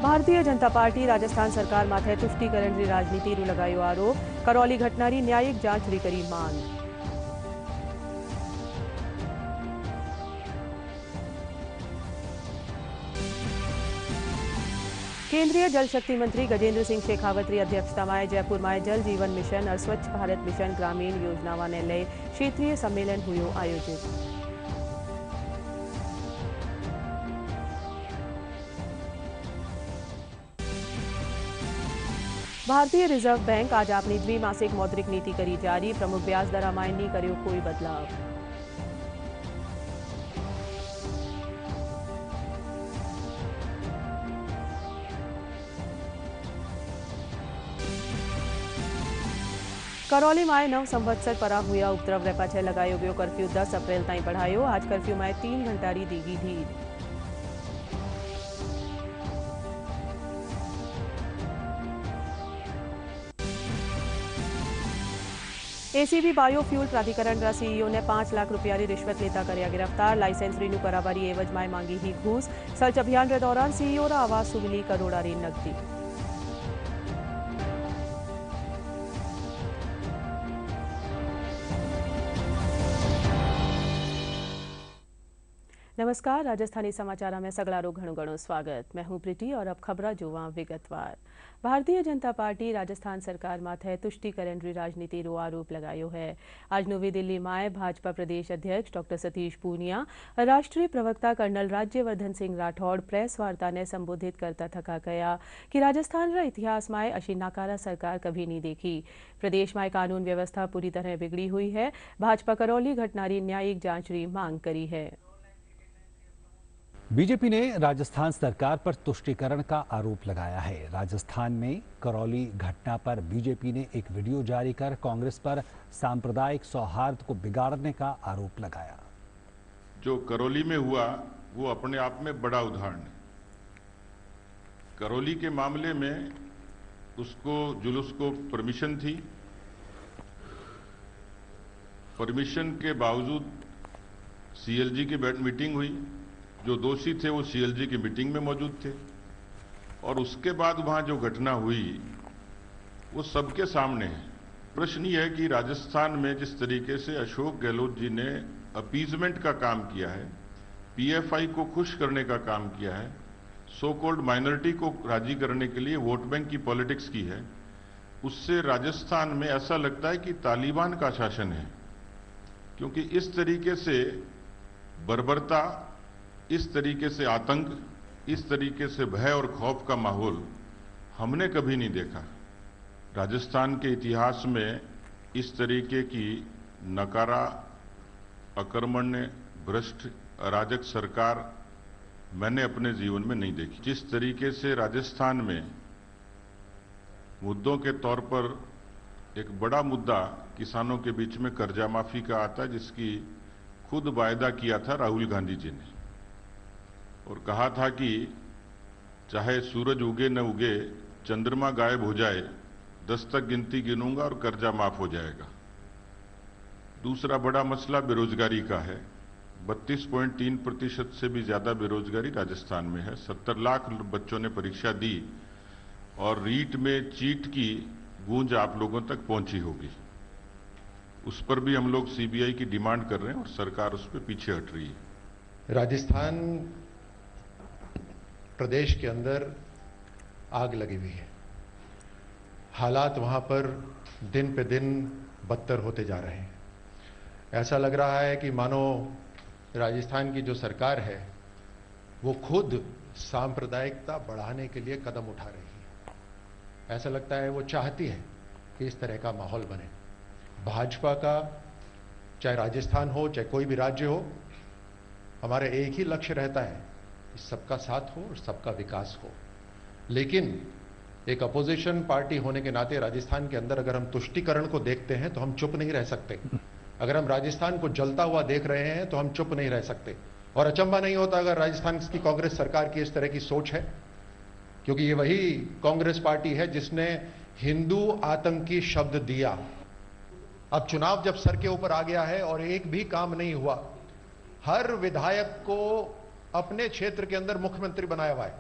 Bharatiya Janata party Rajasthan सरकार माथे तुष्टीकरणनी राजनीतिरू लगायो आरोप। करौली घटनानी न्यायिक जांचनी करी मांग। केंद्रीय जल शक्ति मंत्री गजेंद्र सिंह शेखावतरी अध्यक्षता में जयपुर में जल जीवन मिशन और स्वच्छ भारत मिशन ग्रामीण योजनाओं ने लई क्षेत्रीय सम्मेलन हुयो आयोजित। भारतीय रिजर्व बैंक आज अपनी द्विमासिक मौद्रिक नीति करी जारी। प्रमुख ब्याज दर में नहीं कर्यो कोई बदलाव। करौली में 9 संवत्सर परा हुआ उपद्रव रे पाछे लगायो गयो कर्फ्यू 10 अप्रैल ताईं बढ़ायो। आज कर्फ्यू में 3 घंटा री दीगी ढील। एसीबी बायोफ्यूल प्राधिकरण रा सीईओ ने 5 लाख रुपया री रिश्वत लेता करया गिरफ्तार। लाइसेंस रिन्यू करावारी एवज में मांगी ही घूस। सर्च अभियान रे दौरान सीईओ रा आवास सु मिली करोड़ा री नकदी। नमस्कार, राजस्थानी समाचार में सगलारो घणो घणो स्वागत। मैं हूं प्रीति और अब खबरा जोवा विगतवार। भारतीय जनता पार्टी राजस्थान सरकार माथे तुष्टीकरण री राजनीति रो आरोप लगायो है। आज नवी दिल्ली में भाजपा प्रदेश अध्यक्ष डॉक्टर सतीश पूनिया, राष्ट्रीय प्रवक्ता कर्नल राज्यवर्धन सिंह राठौड़ प्रेस वार्ता ने संबोधित करता थका कहा कि राजस्थान रा इतिहास में अशी नाकारा सरकार कभी नहीं देखी। प्रदेश में कानून व्यवस्था पूरी तरह बिगड़ी हुई है। भाजपा करौली घटना री न्यायिक जांच री मांग करी है। बीजेपी ने राजस्थान सरकार पर तुष्टीकरण का आरोप लगाया है। राजस्थान में करौली घटना पर बीजेपी ने एक वीडियो जारी कर कांग्रेस पर सांप्रदायिक सौहार्द को बिगाड़ने का आरोप लगाया। जो करौली में हुआ वो अपने आप में बड़ा उदाहरण है। करौली के मामले में उसको जुलूस को परमिशन थी। परमिशन के बावजूद सीएलजी की मीटिंग हुई। जो दोषी थे वो सीएलजी की मीटिंग में मौजूद थे और उसके बाद वहां जो घटना हुई वो सबके सामने है। प्रश्न ये है कि राजस्थान में जिस तरीके से अशोक गहलोत जी ने अपीजमेंट का काम किया है, पीएफआई को खुश करने का काम किया है, सो कॉल्ड माइनॉरिटी को राजी करने के लिए वोट बैंक की पॉलिटिक्स की है, उससे राजस्थान में ऐसा लगता है कि तालिबान का शासन है। क्योंकि इस तरीके से बर्बरता, इस तरीके से आतंक, इस तरीके से भय और खौफ का माहौल हमने कभी नहीं देखा। राजस्थान के इतिहास में इस तरीके की नकारा, अकर्मण्य, भ्रष्ट, अराजक सरकार मैंने अपने जीवन में नहीं देखी। जिस तरीके से राजस्थान में मुद्दों के तौर पर एक बड़ा मुद्दा किसानों के बीच में कर्जा माफी का आता, जिसकी खुद वायदा किया था राहुल गांधी जी ने और कहा था कि चाहे सूरज उगे न उगे, चंद्रमा गायब हो जाए, 10 तक गिनती गिनूंगा और कर्जा माफ हो जाएगा। दूसरा बड़ा मसला बेरोजगारी का है। 32.3% से भी ज्यादा बेरोजगारी राजस्थान में है। 70 लाख बच्चों ने परीक्षा दी और रीट में चीट की गूंज आप लोगों तक पहुंची होगी। उस पर भी हम लोग सीबीआई की डिमांड कर रहे हैं और सरकार उस पर पीछे हट रही है। राजस्थान प्रदेश के अंदर आग लगी हुई है। हालात वहां पर दिन पे दिन बदतर होते जा रहे हैं। ऐसा लग रहा है कि मानो राजस्थान की जो सरकार है वो खुद सांप्रदायिकता बढ़ाने के लिए कदम उठा रही है। ऐसा लगता है वो चाहती है कि इस तरह का माहौल बने। भाजपा का चाहे राजस्थान हो चाहे कोई भी राज्य हो, हमारा एक ही लक्ष्य रहता है कि सबका साथ हो और सबका विकास हो। लेकिन एक अपोजिशन पार्टी होने के नाते राजस्थान के अंदर अगर हम तुष्टीकरण को देखते हैं तो हम चुप नहीं रह सकते। अगर हम राजस्थान को जलता हुआ देख रहे हैं तो हम चुप नहीं रह सकते। और अचंभा नहीं होता अगर राजस्थान की कांग्रेस सरकार की इस तरह की सोच है, क्योंकि ये वही कांग्रेस पार्टी है जिसने हिंदू आतंकी शब्द दिया। अब चुनाव जब सर के ऊपर आ गया है और एक भी काम नहीं हुआ, हर विधायक को अपने क्षेत्र के अंदर मुख्यमंत्री बनाया हुआ है।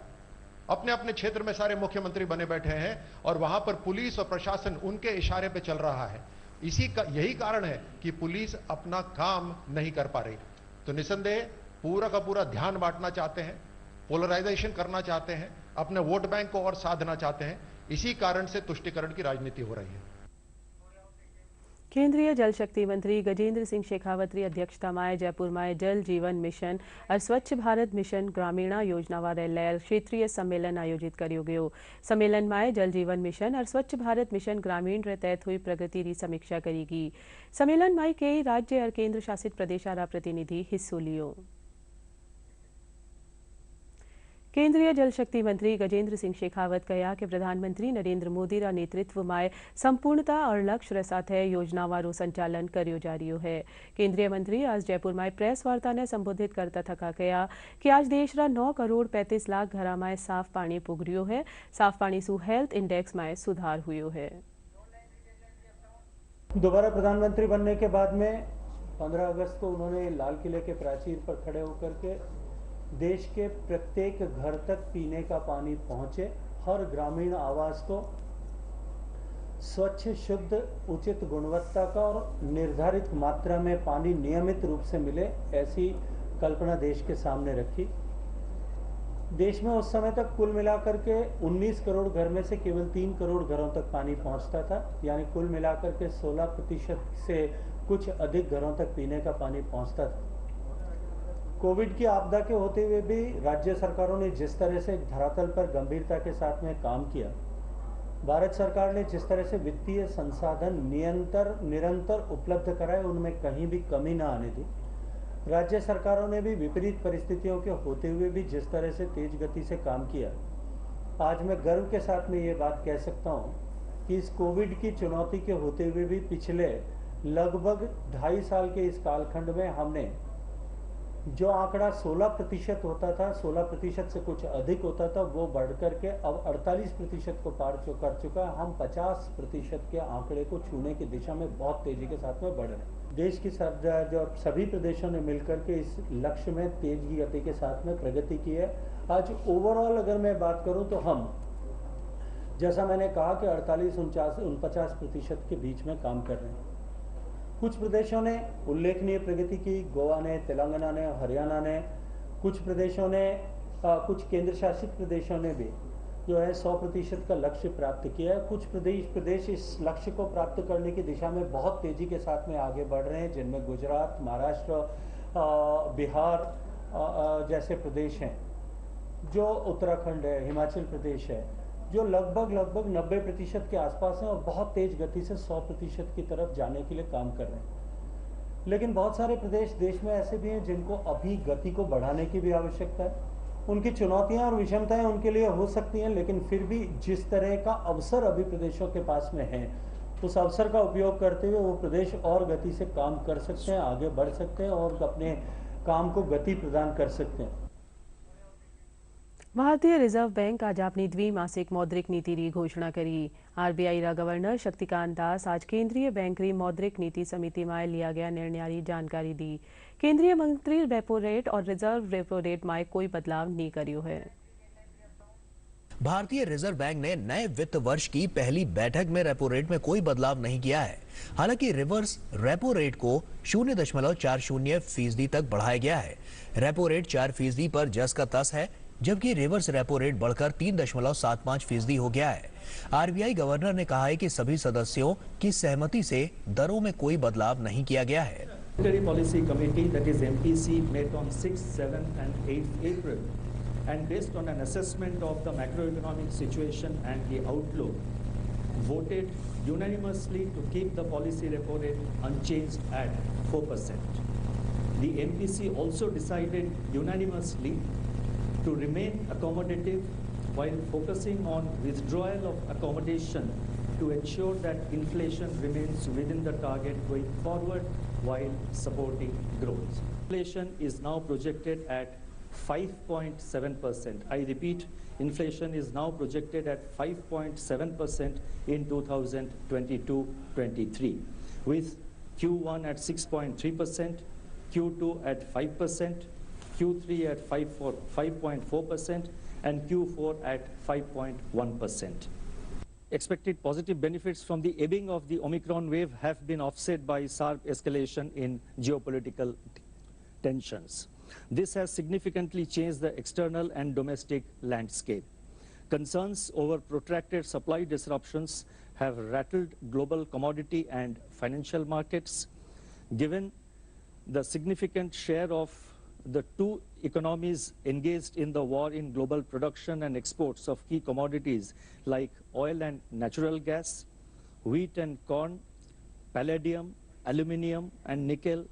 अपने अपने क्षेत्र में सारे मुख्यमंत्री बने बैठे हैं और वहां पर पुलिस और प्रशासन उनके इशारे पे चल रहा है। यही कारण है कि पुलिस अपना काम नहीं कर पा रही। तो निसंदेह पूरा का पूरा ध्यान बांटना चाहते हैं, पोलराइजेशन करना चाहते हैं, अपने वोट बैंक को और साधना चाहते हैं। इसी कारण से तुष्टीकरण की राजनीति हो रही है। केंद्रीय जल शक्ति मंत्री गजेंद्र सिंह शेखावत की अध्यक्षता में जयपुर में जल जीवन मिशन और स्वच्छ भारत मिशन ग्रामीणा योजना वाले लैल क्षेत्रीय सम्मेलन आयोजित करो गयो। सम्मेलन में जल जीवन मिशन और स्वच्छ भारत मिशन ग्रामीण रे तहत हुई प्रगति की समीक्षा करेगी। सम्मेलन में कई राज्य और केंद्र शासित प्रदेशों प्रतिनिधि हिस्सों लियो। केंद्रीय जल शक्ति मंत्री गजेंद्र सिंह शेखावत कहा कि प्रधानमंत्री नरेंद्र मोदी रा नेतृत्व में संपूर्णता और लक्ष्य रे साथे योजनावारो संचालन कर्यो जा रह्यो है। केंद्रीय मंत्री आज जयपुर में प्रेस वार्ता ने संबोधित करता थका कहा कि आज देश रा 9 करोड़ 35 लाख घरा में साफ पानी पुग रह्यो है। साफ पानी सु हेल्थ इंडेक्स में सुधार हुयो है। दोबारा प्रधानमंत्री बनने के बाद में 15 अगस्त को उन्होंने लाल किले के प्राचीर पर खड़े होकर के देश के प्रत्येक घर तक पीने का पानी पहुंचे, हर ग्रामीण आवास को स्वच्छ, शुद्ध, उचित गुणवत्ता का और निर्धारित मात्रा में पानी नियमित रूप से मिले, ऐसी कल्पना देश के सामने रखी। देश में उस समय तक कुल मिलाकर के 19 करोड़ घर में से केवल 3 करोड़ घरों तक पानी पहुंचता था, यानी कुल मिलाकर के 16% से कुछ अधिक घरों तक पीने का पानी पहुंचता था। कोविड की आपदा के होते हुए भी राज्य सरकारों ने जिस तरह से धरातल पर गंभीरता के साथ में काम किया, भारत सरकार ने जिस तरह से वित्तीय संसाधन निरंतर उपलब्ध कराए, उनमें कहीं भी कमी ना आने दी। राज्य सरकारों ने भी विपरीत परिस्थितियों के होते हुए भी जिस तरह से तेज गति से काम किया, आज मैं गर्व के साथ में ये बात कह सकता हूँ कि इस कोविड की चुनौती के होते हुए भी पिछले लगभग 2.5 साल के इस कालखंड में हमने जो आंकड़ा 16% होता था, 16% से कुछ अधिक होता था, वो बढ़कर के अब 48% को पार कर चुका है। हम 50% के आंकड़े को छूने की दिशा में बहुत तेजी के साथ में बढ़ रहे हैं। देश की जो सभी प्रदेशों ने मिलकर के इस लक्ष्य में तेज गति के साथ में प्रगति की है। आज ओवरऑल अगर मैं बात करूं तो हम, जैसा मैंने कहा कि 48-49% के बीच में काम कर रहे हैं। कुछ प्रदेशों ने उल्लेखनीय प्रगति की, गोवा ने, तेलंगाना ने, हरियाणा ने, कुछ प्रदेशों ने, कुछ केंद्र शासित प्रदेशों ने भी जो है 100% का लक्ष्य प्राप्त किया है। कुछ प्रदेश इस लक्ष्य को प्राप्त करने की दिशा में बहुत तेजी के साथ में आगे बढ़ रहे हैं, जिनमें गुजरात, महाराष्ट्र, बिहार जैसे प्रदेश हैं, जो उत्तराखंड है, हिमाचल प्रदेश है, जो लगभग 90% के आसपास हैं और बहुत तेज गति से 100% की तरफ जाने के लिए काम कर रहे हैं। लेकिन बहुत सारे प्रदेश देश में ऐसे भी हैं जिनको अभी गति को बढ़ाने की भी आवश्यकता है। उनकी चुनौतियां और विषमताएं उनके लिए हो सकती हैं, लेकिन फिर भी जिस तरह का अवसर अभी प्रदेशों के पास में है, उस अवसर का उपयोग करते हुए वो प्रदेश और गति से काम कर सकते हैं, आगे बढ़ सकते हैं और अपने काम को गति प्रदान कर सकते हैं। भारतीय रिजर्व बैंक आज अपनी द्विमासिक मौद्रिक नीति की घोषणा करी। आरबीआई रा गवर्नर शक्तिकांत दास आज केंद्रीय बैंक री मौद्रिक नीति समिति में लिया गया निर्णय की जानकारी दी। केंद्रीय मंत्री रेपो रेट और रिजर्व रेपो रेट में कोई बदलाव नहीं करियो है। भारतीय रिजर्व बैंक ने नए वित्त वर्ष की पहली बैठक में रेपो रेट में कोई बदलाव नहीं किया है। हालांकि रिवर्स रेपो रेट को 0.40% तक बढ़ाया गया है। रेपो रेट 4% पर जस का तस है, जबकि रिवर्स रेपो रेट बढ़कर 3.75% हो गया है। आरबीआई गवर्नर ने कहा है कि सभी सदस्यों की सहमति से दरों में कोई बदलाव नहीं किया गया है। Monetary Policy Committee, that is MPC, met on 6th, 7th and 8th April, and based on an assessment of the macroeconomic situation and the outlook, voted unanimously to keep the policy repo rate unchanged at 4%. The MPC also decided unanimously to remain accommodative while focusing on withdrawal of accommodation to ensure that inflation remains within the target going forward while supporting growth. Inflation is now projected at 5.7%. I repeat, inflation is now projected at 5.7% in 2022-23, with Q1 at 6.3%, Q2 at 5%, Q3 at 5.4%, and Q4 at 5.1%. Expected positive benefits from the ebbing of the Omicron wave have been offset by sharp escalation in geopolitical tensions. This has significantly changed the external and domestic landscape. Concerns over protracted supply disruptions have rattled global commodity and financial markets. Given the significant share of the two economies engaged in the war in global production and exports of key commodities like oil and natural gas, wheat and corn, palladium, aluminium and nickel,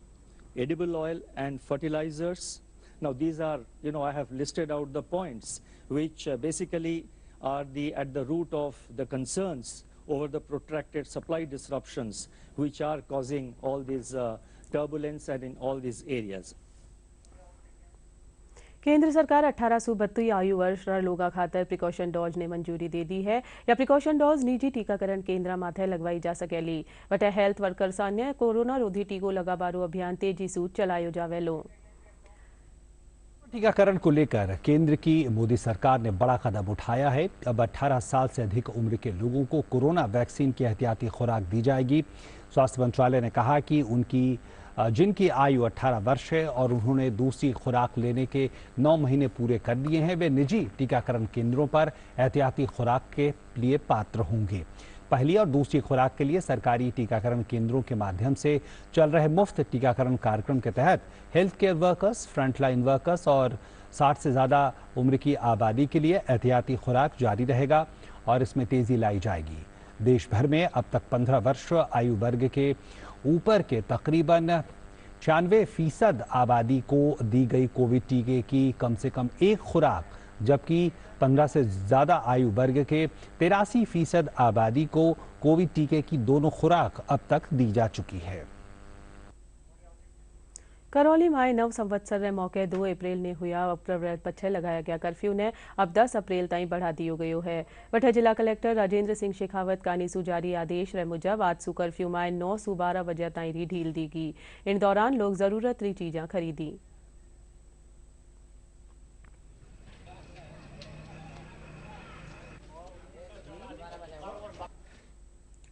edible oil and fertilizers. Now these are, I have listed out the points which basically are at the root of the concerns over the protracted supply disruptions which are causing all this turbulence and in all these areas. केंद्र सरकार 18 से 32 आयु वर्ष लोगा खातर precaution dose ने मंजूरी दे दी है या प्रिकॉशन डोज निजी टीकाकरण केंद्र माथे लगवाई जा सकेली वटे हेल्थ वर्कर्स अन्य कोरोना रोधी टीको लगाबारो अभियान तेजी से चलायो जावेलो। टीकाकरण को लेकर केंद्र की मोदी सरकार ने बड़ा कदम उठाया है। अब 18 साल से अधिक उम्र के लोगों को कोरोना वैक्सीन की एहतियाती खुराक दी जाएगी। स्वास्थ्य मंत्रालय ने कहा कि जिनकी आयु 18 वर्ष है और उन्होंने दूसरी खुराक लेने के 9 महीने पूरे कर लिए हैं, वे निजी टीकाकरण केंद्रों पर एहतियाती खुराक के लिए पात्र होंगे। पहली और दूसरी खुराक के लिए सरकारी टीकाकरण केंद्रों के माध्यम से चल रहे मुफ्त टीकाकरण कार्यक्रम के तहत health care workers, frontline workers और 60 से ज़्यादा उम्र की आबादी के लिए एहतियाती खुराक जारी रहेगा और इसमें तेजी लाई जाएगी। देश भर में अब तक 15 वर्ष आयु वर्ग के ऊपर के तकरीबन 96% आबादी को दी गई कोविड टीके की कम से कम एक खुराक, जबकि 15 से ज़्यादा आयु वर्ग के 83% आबादी को कोविड टीके की दोनों खुराक अब तक दी जा चुकी है। करौली माए नव संवत्सर रे मौके 2 अप्रैल ने हुआ प्रवृत्त पछे लगाया गया कर्फ्यू ने अब 10 अप्रैल ताईं बढ़ा दियो गयो है। वठे जिला कलेक्टर राजेंद्र सिंह शेखावत कानीसू जारी आदेश रे मुजब आज सू कर्फ्यू माए 9 से 12 बजे ताईं री ढील दी गई। इन दौरान लोग जरूरत री चीज़ां खरीदी।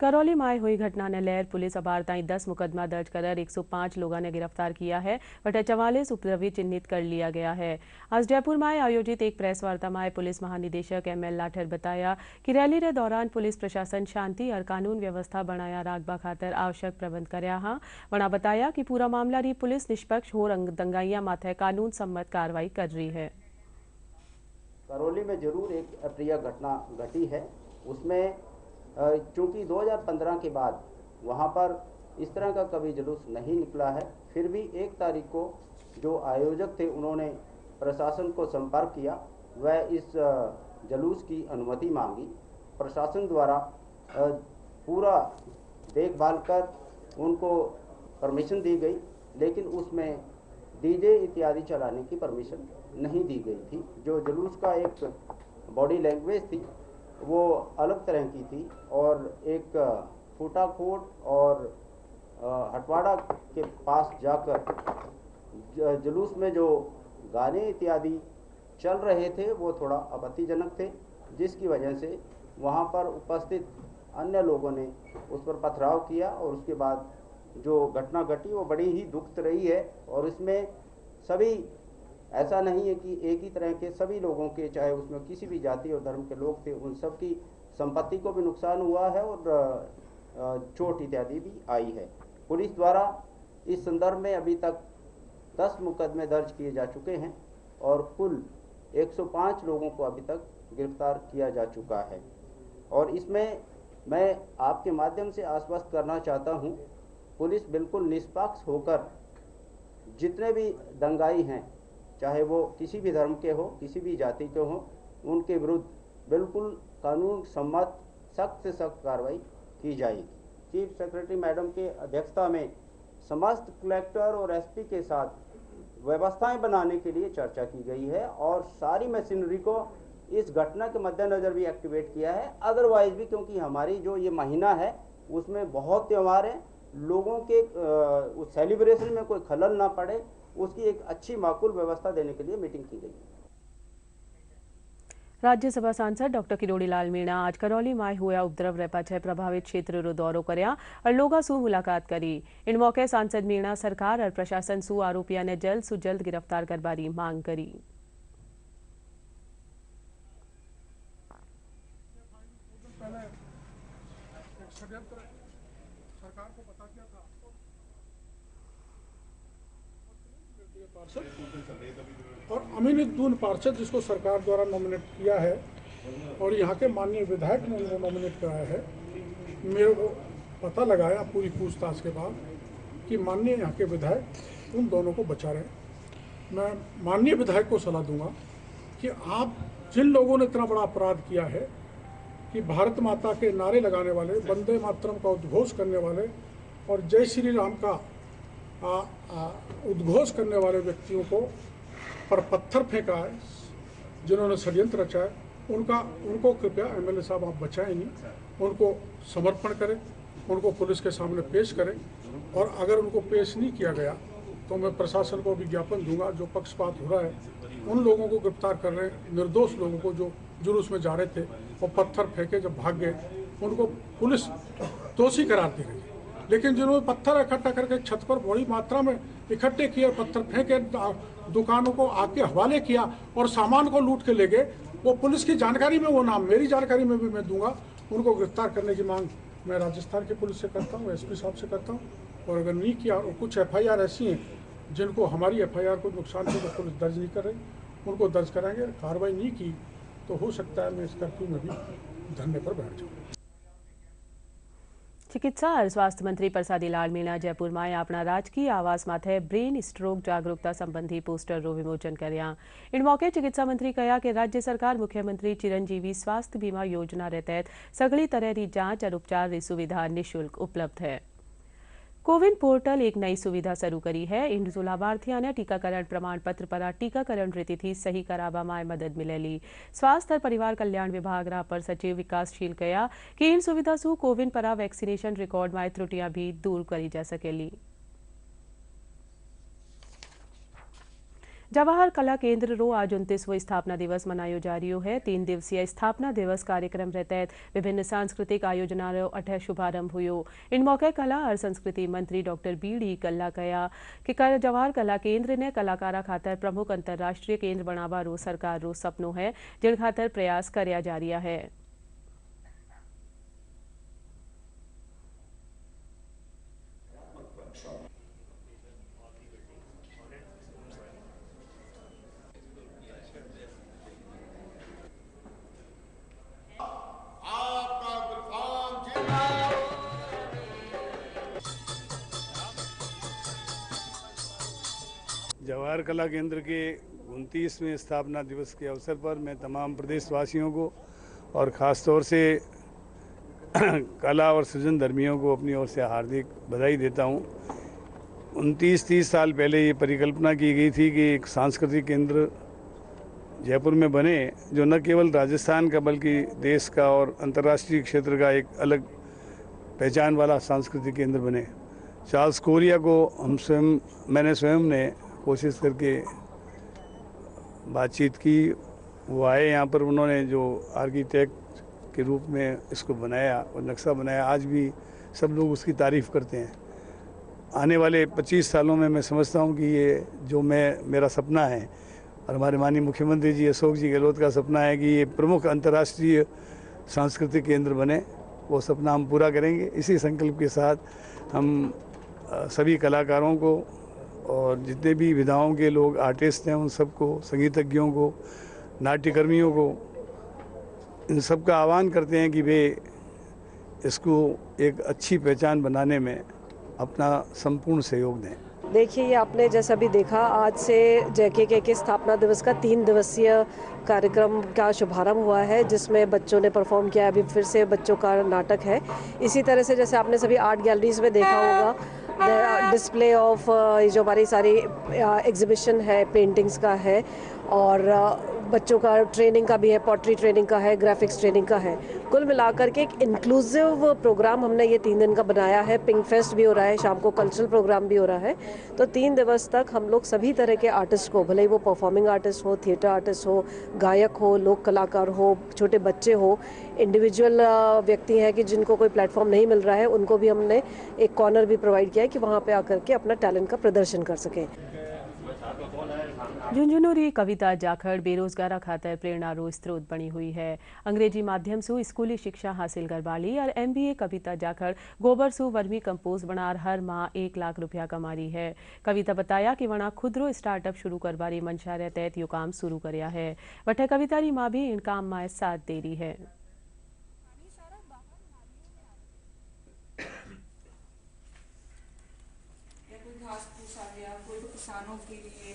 करौली माए हुई घटना ने लहर पुलिस अबार ताईं 10 मुकदमा दर्ज कर 105 लोगों ने गिरफ्तार किया है। वटे 44 उपद्रवी चिन्हित कर लिया गया है। आज जयपुर में आयोजित एक प्रेस वार्ता में पुलिस महानिदेशक ML लाठर बताया कि रैली के दौरान पुलिस प्रशासन शांति और कानून व्यवस्था बनाया राखबा खातर आवश्यक प्रबंध करया हाँ। वणा बताया कि पूरा मामला री पुलिस निष्पक्ष हो दंगाइया माथे कानून सम्मत कार्रवाई कर रही है। करौली में जरूर एक अप्रिय घटना घटी है। उसमें चूंकि 2015 के बाद वहां पर इस तरह का कभी जुलूस नहीं निकला है, फिर भी 1 तारीख को जो आयोजक थे उन्होंने प्रशासन को संपर्क किया, वह इस जुलूस की अनुमति मांगी। प्रशासन द्वारा पूरा देखभाल कर उनको परमिशन दी गई, लेकिन उसमें डीजे इत्यादि चलाने की परमिशन नहीं दी गई थी। जो जुलूस का एक बॉडी लैंग्वेज थी वो अलग तरह की थी और एक फूटाकोट और हटवाड़ा के पास जाकर जुलूस में जो गाने इत्यादि चल रहे थे वो थोड़ा आपत्तिजनक थे, जिसकी वजह से वहाँ पर उपस्थित अन्य लोगों ने उस पर पथराव किया और उसके बाद जो घटना घटी वो बड़ी ही दुखद रही है। और इसमें सभी ऐसा नहीं है कि एक ही तरह के सभी लोगों के, चाहे उसमें किसी भी जाति और धर्म के लोग थे, उन सब की संपत्ति को भी नुकसान हुआ है और चोट इत्यादि भी आई है। पुलिस द्वारा इस संदर्भ में अभी तक 10 मुकदमे दर्ज किए जा चुके हैं और कुल 105 लोगों को अभी तक गिरफ्तार किया जा चुका है। और इसमें मैं आपके माध्यम से आश्वस्त करना चाहता हूं, पुलिस बिल्कुल निष्पक्ष होकर जितने भी दंगाई हैं, चाहे वो किसी भी धर्म के हो, किसी भी जाति के हो, उनके विरुद्ध बिल्कुल कानून सम्मत सख्त से सख्त कार्रवाई की जाएगी। चीफ सेक्रेटरी मैडम के अध्यक्षता में समस्त कलेक्टर और एसपी के साथ व्यवस्थाएं बनाने के लिए चर्चा की गई है और सारी मशीनरी को इस घटना के मद्देनजर भी एक्टिवेट किया है। अदरवाइज भी, क्योंकि हमारी जो ये महीना है उसमें बहुत त्यौहार हैं, लोगों के उस सेलिब्रेशन में कोई खलल ना पड़े, उसकी एक अच्छी माकूल व्यवस्था देने के लिए मीटिंग की गई। राज्यसभा सांसद डॉक्टर किरोड़ी लाल मीणा आज करौली में हुआ उपद्रव रेपाछे प्रभावित क्षेत्र रो दौरो कर्या और लोगा सु मुलाकात करी। इन मौके सांसद मीणा सरकार और प्रशासन सु आरोपिया ने जल्द सु जल्द गिरफ्तार करवानी मांग करी। और अमीनुद्दीन पार्षद जिसको सरकार द्वारा नॉमिनेट किया है और यहाँ के माननीय विधायक ने उनको नॉमिनेट कराया है। मेरे को पता लगाया पूरी पूछताछ के बाद कि माननीय यहाँ के विधायक उन दोनों को बचा रहे। मैं माननीय विधायक को सलाह दूंगा कि आप जिन लोगों ने इतना बड़ा अपराध किया है कि भारत माता के नारे लगाने वाले, वंदे मातरम का उद्घोष करने वाले और जय श्री राम का उद्घोष करने वाले व्यक्तियों को पर पत्थर फेंका है, जिन्होंने षड्यंत्र रचा है, उनको कृपया एमएलए साहब आप बचाएं नहीं, उनको समर्पण करें, उनको पुलिस के सामने पेश करें। और अगर उनको पेश नहीं किया गया तो मैं प्रशासन को विज्ञापन दूंगा। जो पक्षपात हो रहा है, उन लोगों को गिरफ्तार कर रहे हैं, निर्दोष लोगों को जो जुलूस में जा रहे थे और पत्थर फेंके जब भाग गए, उनको पुलिस दोषी कराती रही। लेकिन जिन्होंने पत्थर इकट्ठा करके छत पर बड़ी मात्रा में इकट्ठे किए, पत्थर फेंके, दुकानों को आग के हवाले किया और सामान को लूट के ले गए, वो पुलिस की जानकारी में, वो नाम मेरी जानकारी में भी मैं दूंगा। उनको गिरफ्तार करने की मांग मैं राजस्थान की पुलिस से करता हूँ, एसपी साहब से करता हूँ। और अगर नहीं किया, और कुछ एफआईआर ऐसी हैं जिनको हमारी एफआईआर को नुकसान से तो पुलिस दर्ज नहीं कर रही, उनको दर्ज कराएंगे। कार्रवाई नहीं की तो हो सकता है मैं इस कर्फ्यू में भी धरने पर बैठ जाऊँ। चिकित्सा और स्वास्थ्य मंत्री प्रसादी लाल मीणा जयपुर में अपना राजकीय आवास माथे ब्रेन स्ट्रोक जागरूकता संबंधी पोस्टर रो विमोचन कर्या। इन मौके चिकित्सा मंत्री कहा कि राज्य सरकार मुख्यमंत्री चिरंजीवी स्वास्थ्य बीमा योजना रे तहत सगली तरह की जांच और उपचार की सुविधा निःशुल्क उपलब्ध है। कोविन पोर्टल एक नई सुविधा शुरू करी है। इन लाभार्थियों ने टीकाकरण प्रमाण पत्र पर टीकाकरण रीति सही करावा में मदद मिलेली। स्वास्थ्य और परिवार कल्याण विभाग रा अपर सचिव विकासशील कहा कि इन सुविधा सु कोविन पर वैक्सीनेशन रिकॉर्ड में त्रुटियां भी दूर करी जा सकेली। जवाहर कला केंद्र रो आज 29वां स्थापना दिवस मनायो जा रही है। 3 दिवसीय स्थापना दिवस कार्यक्रम रे तहत विभिन्न सांस्कृतिक आयोजनों रो अठे शुभारंभ हुयो। इन मौके कला और संस्कृति मंत्री डॉक्टर बीडी कल्ला कहा कि जवाहर कला केंद्र ने कलाकारा खातर प्रमुख अंतरराष्ट्रीय केंद्र बनावा रो सरकार रो सपनो है, जिन खातर प्रयास करया जा रहा है। जवाहर कला केंद्र के 29वें स्थापना दिवस के अवसर पर मैं तमाम प्रदेशवासियों को और ख़ास तौर से कला और सृजन धर्मियों को अपनी ओर से हार्दिक बधाई देता हूं। 29-30 साल पहले ये परिकल्पना की गई थी कि एक सांस्कृतिक केंद्र जयपुर में बने, जो न केवल राजस्थान का बल्कि देश का और अंतर्राष्ट्रीय क्षेत्र का एक अलग पहचान वाला सांस्कृतिक केंद्र बने। चार्ल्स कोरिया को मैंने स्वयं ने कोशिश करके बातचीत की। वो आए यहाँ पर, उन्होंने जो आर्किटेक्ट के रूप में इसको बनाया और नक्शा बनाया, आज भी सब लोग उसकी तारीफ़ करते हैं। आने वाले 25 सालों में मैं समझता हूँ कि ये जो मेरा सपना है और हमारे माननीय मुख्यमंत्री जी अशोक जी गहलोत का सपना है कि ये प्रमुख अंतर्राष्ट्रीय सांस्कृतिक केंद्र बने, वो सपना हम पूरा करेंगे। इसी संकल्प के साथ हम सभी कलाकारों को और जितने भी विधाओं के लोग आर्टिस्ट हैं, उन सबको, संगीतज्ञों को, नाट्यकर्मियों को, इन सब का आह्वान करते हैं कि वे इसको एक अच्छी पहचान बनाने में अपना संपूर्ण सहयोग दें। देखिए, ये आपने जैसा भी देखा, आज से जेकेके के स्थापना दिवस का 3 दिवसीय कार्यक्रम का शुभारंभ हुआ है, जिसमें बच्चों ने परफॉर्म किया। अभी फिर से बच्चों का नाटक है। इसी तरह से जैसे आपने सभी आर्ट गैलरीज में देखा होगा, डिस्प्ले ऑफ जो हमारी सारी एग्जीबिशन है पेंटिंग्स का है, और बच्चों का ट्रेनिंग का भी है, पॉटरी ट्रेनिंग का है, ग्राफिक्स ट्रेनिंग का है। कुल मिलाकर के एक इंक्लूसिव प्रोग्राम हमने ये 3 दिन का बनाया है। पिंक फेस्ट भी हो रहा है, शाम को कल्चरल प्रोग्राम भी हो रहा है। तो 3 दिवस तक हम लोग सभी तरह के आर्टिस्ट को, भले ही वो परफॉर्मिंग आर्टिस्ट हो, थिएटर आर्टिस्ट हो, गायक हो, लोक कलाकार हो, छोटे बच्चे हो, इंडिविजुअल व्यक्ति हैं कि जिनको कोई प्लेटफॉर्म नहीं मिल रहा है, उनको भी हमने एक कॉर्नर भी प्रोवाइड किया है कि वहाँ पे आकर के अपना टैलेंट का प्रदर्शन कर सकें। झुंझुनूरी कविता जाखड़ बेरोजगारा खातर प्रेरणारू स्त्रोत बनी हुई है। अंग्रेजी माध्यम से स्कूली शिक्षा हासिल करवाली और MBA कविता जाखड़ गोबर सु वर्मी कंपोस्ट बनार हर माह 1 लाख रुपया कमा रही है। कविता बताया कि वणा खुदरो स्टार्टअप शुरू करवारी मंशारे तहत यो काम शुरू करया है। वठे कविता री मां भी इन काम में साथ दे रही है। किसानों के लिए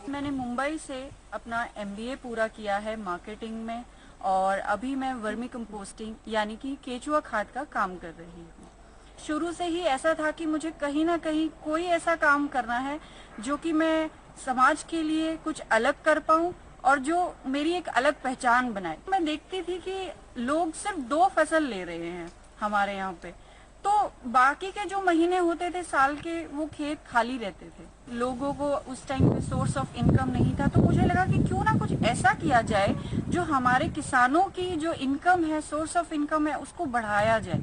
मैंने मुंबई से अपना MBA पूरा किया है मार्केटिंग में, और अभी मैं वर्मी कंपोस्टिंग यानी कि केचुआ खाद का काम कर रही हूँ। शुरू से ही ऐसा था कि मुझे कहीं ना कहीं कोई ऐसा काम करना है जो कि मैं समाज के लिए कुछ अलग कर पाऊँ और जो मेरी एक अलग पहचान बनाए। मैं देखती थी कि लोग सिर्फ 2 फसल ले रहे हैं हमारे यहाँ पे, तो बाकी के जो महीने होते थे साल के वो खेत खाली रहते थे। लोगों को उस टाइम पे सोर्स ऑफ इनकम नहीं था, तो मुझे लगा कि क्यों ना कुछ ऐसा किया जाए जो हमारे किसानों की जो इनकम है, सोर्स ऑफ इनकम है, उसको बढ़ाया जाए।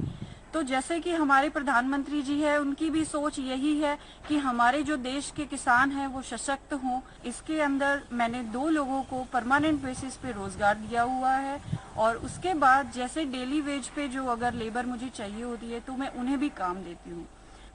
तो जैसे कि हमारे प्रधानमंत्री जी है, उनकी भी सोच यही है कि हमारे जो देश के किसान हैं वो सशक्त हों। इसके अंदर मैंने 2 लोगों को परमानेंट बेसिस पे रोजगार दिया हुआ है, और उसके बाद जैसे डेली वेज पे जो अगर लेबर मुझे चाहिए होती है तो मैं उन्हें भी काम देती हूँ।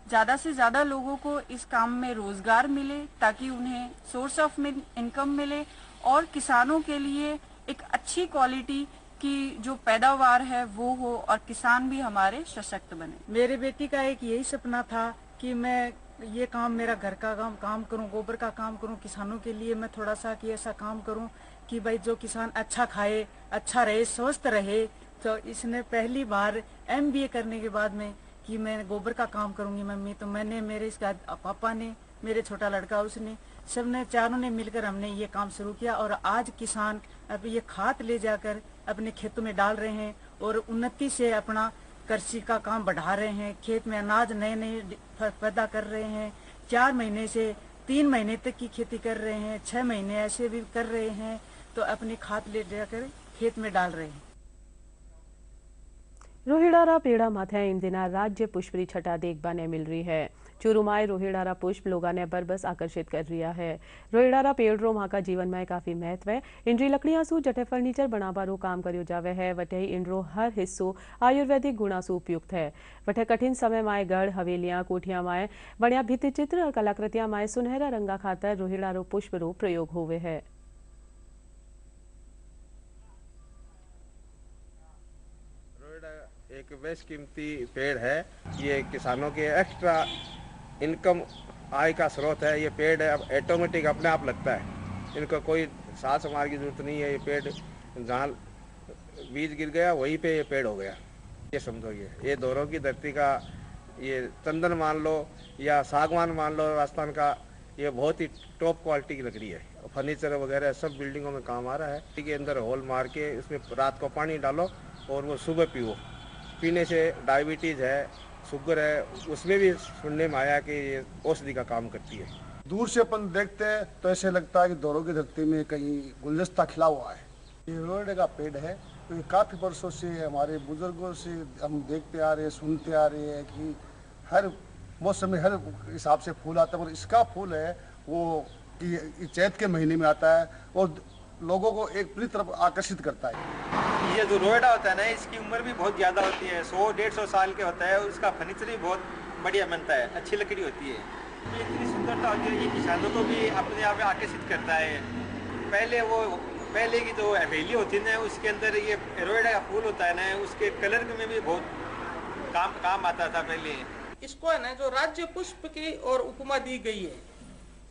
ज़्यादा से ज़्यादा लोगों को इस काम में रोजगार मिले ताकि उन्हें सोर्स ऑफ इनकम मिले और किसानों के लिए एक अच्छी क्वालिटी की जो पैदावार है वो हो और किसान भी हमारे सशक्त बने। मेरी बेटी का एक यही सपना था कि मैं ये काम, मेरा घर का काम करूं, गोबर का काम करूं, किसानों के लिए मैं थोड़ा सा कि ऐसा काम करूं कि भाई जो किसान अच्छा खाए, अच्छा रहे, स्वस्थ रहे। तो इसने पहली बार MBA करने के बाद में कि मैं गोबर का काम करूंगी मम्मी, तो मैंने, मेरे इसका पापा ने, मेरे छोटा लड़का, उसने, सबने, चारों ने मिलकर हमने ये काम शुरू किया। और आज किसान अब ये खाद ले जाकर अपने खेतों में डाल रहे हैं और उन्नति से अपना कृषि का काम बढ़ा रहे हैं। खेत में अनाज नए नए पैदा कर रहे हैं। 4 महीने से 3 महीने तक की खेती कर रहे हैं, 6 महीने ऐसे भी कर रहे हैं। तो अपनी खाद ले जाकर खेत में डाल रहे हैं। रोहिड़ारा पेड़ा माथे इन दिना राज्य पुष्प री छटा देखबा ने मिल रही है। चूरुमाए रोहिड़ारा पुष्प लोगा ने बरबस आकर्षित कर रिया है। रोहिड़ारा पेड़ रो वहाँ का जीवन में काफी महत्व है। इनरी लकड़ियां सु जटे फर्नीचर बनाबारो काम करियो जावे है, वटे ही इनरो हर हिस्सो आयुर्वेदिक गुणा सु उपयुक्त है। वटे कठिन समय माए गढ़, हवेलियां, कोठियां माए बणिया भित्ति चित्र और कलाकृतियां माए सुनहरा रंगा खातर रोहिड़ारो पुष्प रो प्रयोग होवे है। एक बेशकीमती पेड़ है। ये किसानों के एक्स्ट्रा इनकम आय का स्रोत है। ये पेड़ अब ऑटोमेटिक अपने आप लगता है, इनको कोई साथ संभाल की जरूरत नहीं है। ये पेड़ जहाँ बीज गिर गया वहीं पे ये पेड़ हो गया। ये समझो, ये दोरों की धरती का ये चंदन मान लो या सागवान मान लो राजस्थान का, ये बहुत ही टॉप क्वालिटी की लकड़ी है। फर्नीचर वगैरह सब बिल्डिंगों में काम आ रहा है। इसके अंदर होल मार के इसमें रात को पानी डालो और वो सुबह पियो। पीने से डायबिटीज है, शुगर है, उसमें भी सुनने में आया कि ये औषधि का काम करती है। दूर से अपन देखते हैं तो ऐसे लगता है कि दोरों की धरती में कहीं गुलदस्ता खिला हुआ है। ये रोहिड़े का पेड़ है, तो ये काफ़ी वर्षों से हमारे बुजुर्गों से हम देखते आ रहे हैं, सुनते आ रहे हैं कि हर मौसम में हर हिसाब से फूल आता है। और इसका फूल है वो कि चैत के महीने में आता है और लोगों को एक पूरी तरफ आकर्षित करता है। ये जो रोहिड़ा होता है ना, इसकी उम्र भी बहुत ज़्यादा होती है, 100-150 साल के होता है। उसका फर्नीचर भी बहुत बढ़िया बनता है, अच्छी लकड़ी होती है। ये इतनी सुंदरता होती है, ये किसानों को भी अपने आप में आकर्षित करता है। पहले की जो हवेली होती है ना, उसके अंदर ये रोहिड़ा का फूल होता है ना, उसके कलर में भी बहुत काम आता था पहले। इसको है ना जो राज्य पुष्प की और उपमा दी गई है,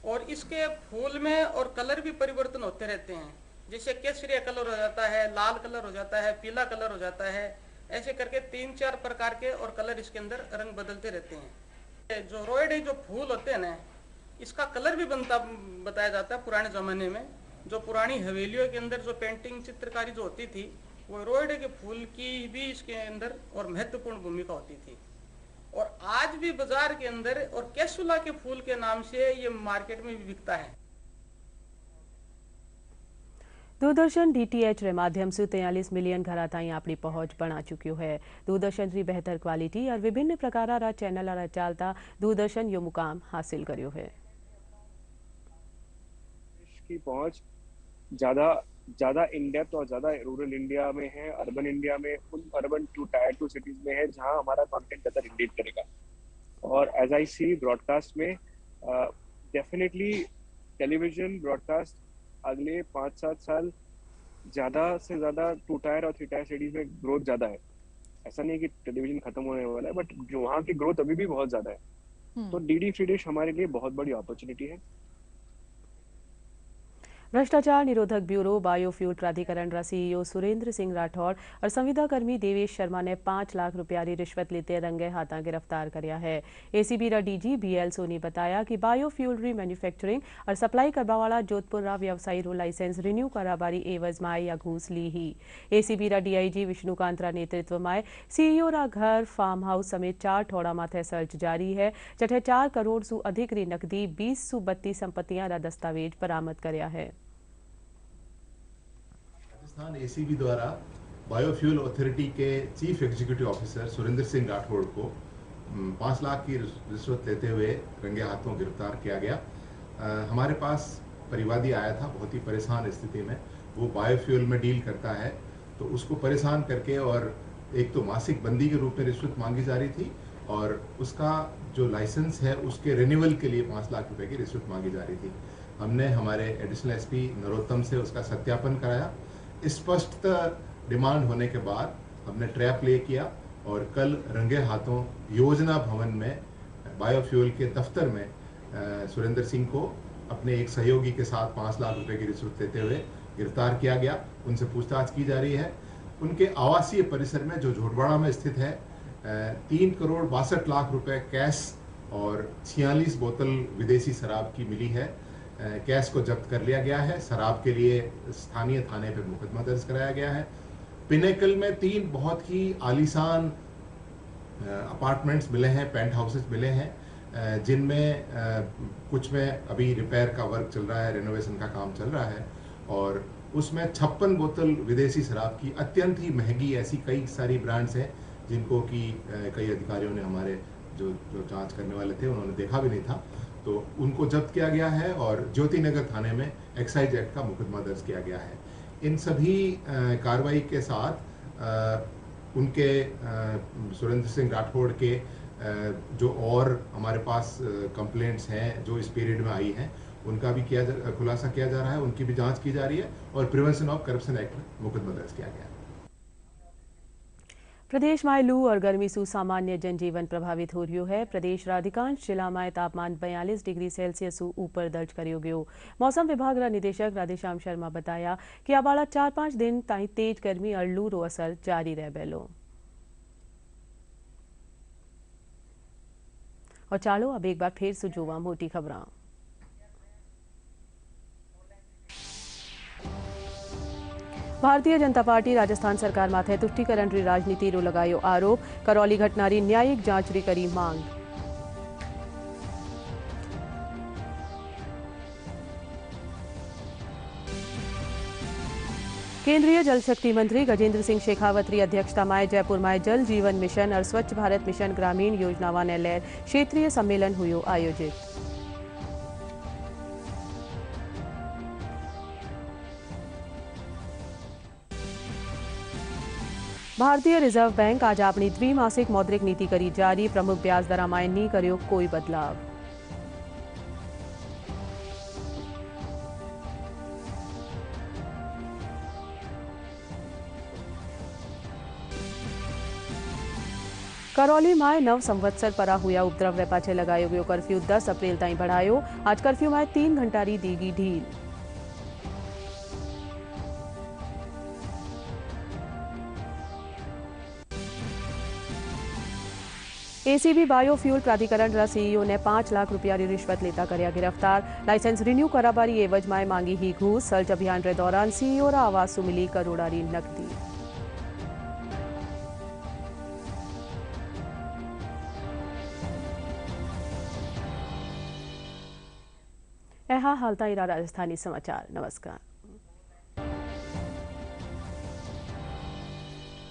और इसके फूल में और कलर भी परिवर्तन होते रहते हैं। जैसे केसरिया कलर हो जाता है, लाल कलर हो जाता है, पीला कलर हो जाता है, ऐसे करके 3-4 प्रकार के और कलर इसके अंदर रंग बदलते रहते हैं। जो रोहिड़े जो फूल होते हैं ना, इसका कलर भी बताया जाता है पुराने जमाने में जो पुरानी हवेलियों के अंदर जो पेंटिंग चित्रकारी जो होती थी, वो रोएडे के फूल की भी इसके अंदर और महत्वपूर्ण भूमिका होती थी। और आज भी बाजार के अंदर और कैसुला के फूल के नाम से ये मार्केट में भी बिकता है। दूरदर्शन DTH रे माध्यम से 43 मिलियन घरा ताई अपनी पहुंच बना चुक्यो है। दूरदर्शन री बेहतर क्वालिटी और विभिन्न प्रकार रा चैनल रा चालता दूरदर्शन यो मुकाम हासिल करियो है। की पहुंच ज्यादा इन डेप्थ और ज्यादा रूरल इंडिया में है, अर्बन इंडिया में, उन अर्बन टू टायर 2 सिटीज में है जहां हमारा कंटेंट ज्यादा रिलेट करेगा। और एज आई सी ब्रॉडकास्ट में डेफिनेटली टेलीविजन ब्रॉडकास्ट अगले 5-7 साल ज्यादा से ज्यादा 2 टायर और 3 टायर सिटीज में ग्रोथ ज्यादा है। ऐसा नहीं कि टेलीविजन खत्म होने वाला है, बट जो वहाँ की ग्रोथ अभी भी बहुत ज्यादा है। तो DD फ्री डिश हमारे लिए बहुत बड़ी अपॉर्चुनिटी है। भ्रष्टाचार निरोधक ब्यूरो बायोफ्यूल प्राधिकरण रा CEO सुरेंद्र सिंह राठौड़ और संविदा कर्मी देवेश शर्मा ने 5 लाख रुपया री रिश्वत लेते रंगे हाथा गिरफ्तार करया है। ACB रा DG BL सोनी बताया कि बायोफ्यूल री मैन्युफैक्चरिंग और सप्लाई करवा वाला जोधपुर रा व्यवसायी रो लाइसेंस रिन्यू कराबारी एवज माए या घूस ली ही। ACB रा DIG विष्णुकांत रा नेतृत्व में CEO रा घर, फार्म हाउस समेत 4 ठोड़ा माथे सर्च जारी है, जठे 4 करोड़ सु अधिक री नकदी 20 सु 32 संपत्तियां रा दस्तावेज बरामद करया है। राजस्थान ACB द्वारा बायोफ्यूल अथॉरिटी के chief executive officer Surendra Singh Rathore को 5 लाख की रिश्वत लेते हुए रंगे हाथों गिरफ्तार किया गया। हमारे पास परिवादी आया था बहुत ही परेशान स्थिति में। वो बायोफ्यूल में डील करता है, तो उसको परेशान करके और एक तो मासिक बंदी के रूप में रिश्वत मांगी जा रही थी और उसका जो लाइसेंस है उसके रिन्यूअल के लिए 5 लाख रुपए की रिश्वत मांगी जा रही थी। हमने हमारे एडिशनल SP नरोत्तम से उसका सत्यापन कराया। स्पष्ट डिमांड होने के बाद हमने ट्रैप ले किया और कल रंगे हाथों योजना भवन में बायोफ्यूल के दफ्तर में सुरेंद्र सिंह को अपने एक सहयोगी के साथ 5 लाख रुपए की रिश्वत लेते हुए गिरफ्तार किया गया। उनसे पूछताछ की जा रही है। उनके आवासीय परिसर में जो झोटवाड़ा में स्थित है 3 करोड़ 62 लाख रुपए कैश और 46 बोतल विदेशी शराब की मिली है। कैश को जब्त कर लिया गया है। शराब के लिए स्थानीय थाने पर मुकदमा दर्ज कराया गया है। पिनेकल में 3 बहुत ही आलीशान अपार्टमेंट्स मिले हैं, पेंट हाउसेस मिले हैं, जिनमें कुछ में अभी रिपेयर का वर्क चल रहा है, रेनोवेशन का काम चल रहा है और उसमें 56 बोतल विदेशी शराब की अत्यंत ही महंगी ऐसी कई सारी ब्रांड्स हैं जिनको कि कई अधिकारियों ने हमारे जो जांच करने वाले थे उन्होंने देखा भी नहीं था, तो उनको जब्त किया गया है और ज्योति नगर थाने में एक्साइज एक्ट का मुकदमा दर्ज किया गया है। इन सभी कार्रवाई के साथ उनके सुरेंद्र सिंह राठौड़ के जो और हमारे पास कंप्लेंट्स हैं जो इस पीरियड में आई हैं उनका भी खुलासा किया जा रहा है, उनकी भी जांच की जा रही है और प्रिवेंशन ऑफ करप्शन एक्ट में मुकदमा दर्ज किया गया है। प्रदेश में लू और गर्मी से सामान्य जनजीवन प्रभावित हो रही है। प्रदेश रा अधिकांश जिला में तापमान 42 डिग्री सेल्सियस ऊपर दर्ज करियो गयो। मौसम विभाग रा निदेशक राधेश्याम शर्मा बताया कि आबाला 4-5 दिन ताई तेज गर्मी और लू रो असर जारी रह बेलो। और चालो अब एक बार फिर से जोवा मोटी खबरां। भारतीय जनता पार्टी राजस्थान सरकार माथे तुष्टिकरण री राजनीति रो लगायो आरोप। करौली घटना री न्यायिक जांच री करी मांग। केंद्रीय जल शक्ति मंत्री गजेंद्र सिंह शेखावत री अध्यक्षता में जयपुर में जल जीवन मिशन और स्वच्छ भारत मिशन ग्रामीण योजनावा ने लैर क्षेत्रीय सम्मेलन हुयो आयोजित। भारतीय रिजर्व बैंक आज अपनी द्विमासिक मौद्रिक नीति करी जारी। प्रमुख ब्याज दर में नहीं करियो कोई बदलाव। करौली में नव संवत्सर परा हुआ उपद्रव रे पाछे लगायो गयो कर्फ्यू 10 अप्रैल ताईं बढ़ायो। आज कर्फ्यू में 3 घंटा री दीगी ढील। एसीबी बायोफ्यूल प्राधिकरणના सीईओને 5 लाख રૂપિયાની रिश्वत लेता કર્યા गिरफ्तार। लाइसेंस रिन्यू कराबारी एवजमाए मांगी ही घूस। सर्च अभियान रे दौरान सीईओ रा आवास मिली करोड़ारी नकदी। हालता राजस्थानी समाचार। नमस्कार।